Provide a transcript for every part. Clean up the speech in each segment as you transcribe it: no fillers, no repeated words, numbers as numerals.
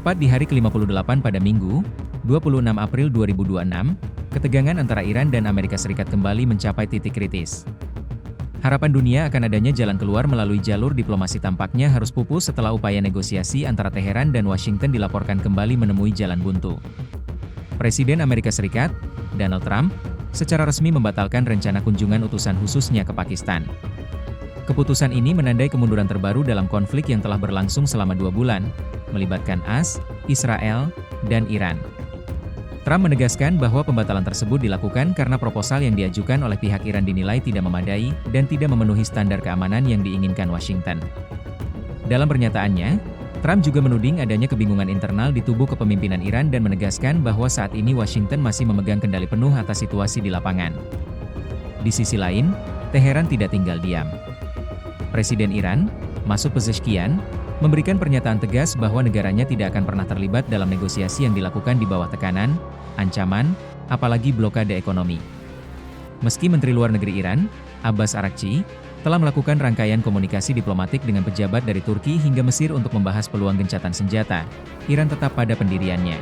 Tepat di hari ke-58 pada Minggu, 26 April 2026, ketegangan antara Iran dan Amerika Serikat kembali mencapai titik kritis. Harapan dunia akan adanya jalan keluar melalui jalur diplomasi tampaknya harus pupus setelah upaya negosiasi antara Teheran dan Washington dilaporkan kembali menemui jalan buntu. Presiden Amerika Serikat, Donald Trump, secara resmi membatalkan rencana kunjungan utusan khususnya ke Pakistan. Keputusan ini menandai kemunduran terbaru dalam konflik yang telah berlangsung selama 2 bulan, melibatkan AS, Israel, dan Iran. Trump menegaskan bahwa pembatalan tersebut dilakukan karena proposal yang diajukan oleh pihak Iran dinilai tidak memadai dan tidak memenuhi standar keamanan yang diinginkan Washington. Dalam pernyataannya, Trump juga menuding adanya kebingungan internal di tubuh kepemimpinan Iran dan menegaskan bahwa saat ini Washington masih memegang kendali penuh atas situasi di lapangan. Di sisi lain, Teheran tidak tinggal diam. Presiden Iran, Masoud Pezeshkian, memberikan pernyataan tegas bahwa negaranya tidak akan pernah terlibat dalam negosiasi yang dilakukan di bawah tekanan, ancaman, apalagi blokade ekonomi. Meski Menteri Luar Negeri Iran, Abbas Araghchi, telah melakukan rangkaian komunikasi diplomatik dengan pejabat dari Turki hingga Mesir untuk membahas peluang gencatan senjata, Iran tetap pada pendiriannya.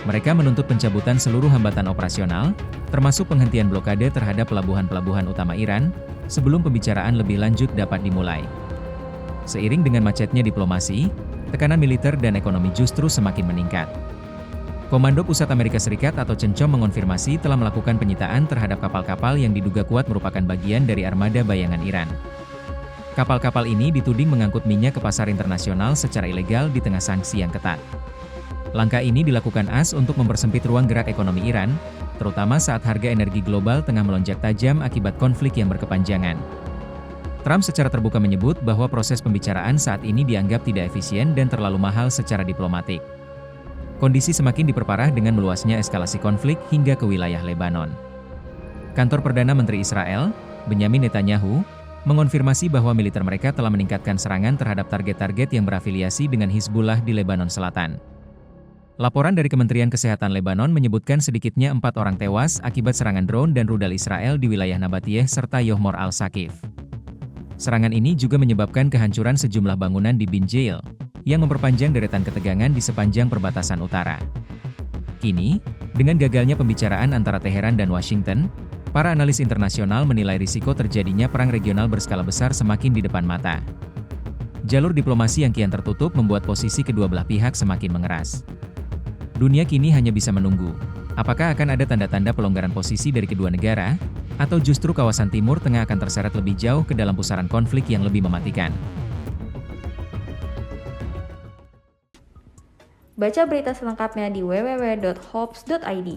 Mereka menuntut pencabutan seluruh hambatan operasional, termasuk penghentian blokade terhadap pelabuhan-pelabuhan utama Iran, sebelum pembicaraan lebih lanjut dapat dimulai. Seiring dengan macetnya diplomasi, tekanan militer dan ekonomi justru semakin meningkat. Komando Pusat Amerika Serikat atau CENTCOM mengonfirmasi telah melakukan penyitaan terhadap kapal-kapal yang diduga kuat merupakan bagian dari armada bayangan Iran. Kapal-kapal ini dituding mengangkut minyak ke pasar internasional secara ilegal di tengah sanksi yang ketat. Langkah ini dilakukan AS untuk mempersempit ruang gerak ekonomi Iran, terutama saat harga energi global tengah melonjak tajam akibat konflik yang berkepanjangan. Trump secara terbuka menyebut bahwa proses pembicaraan saat ini dianggap tidak efisien dan terlalu mahal secara diplomatik. Kondisi semakin diperparah dengan meluasnya eskalasi konflik hingga ke wilayah Lebanon. Kantor Perdana Menteri Israel, Benyamin Netanyahu, mengonfirmasi bahwa militer mereka telah meningkatkan serangan terhadap target-target yang berafiliasi dengan Hizbullah di Lebanon Selatan. Laporan dari Kementerian Kesehatan Lebanon menyebutkan sedikitnya 4 orang tewas akibat serangan drone dan rudal Israel di wilayah Nabatiyeh serta Yohmor al-Sakif. Serangan ini juga menyebabkan kehancuran sejumlah bangunan di Bin Jail, yang memperpanjang deretan ketegangan di sepanjang perbatasan utara. Kini, dengan gagalnya pembicaraan antara Teheran dan Washington, para analis internasional menilai risiko terjadinya perang regional berskala besar semakin di depan mata. Jalur diplomasi yang kian tertutup membuat posisi kedua belah pihak semakin mengeras. Dunia kini hanya bisa menunggu, apakah akan ada tanda-tanda pelonggaran posisi dari kedua negara, atau justru kawasan Timur Tengah akan terseret lebih jauh ke dalam pusaran konflik yang lebih mematikan. Baca berita selengkapnya di www.hops.id.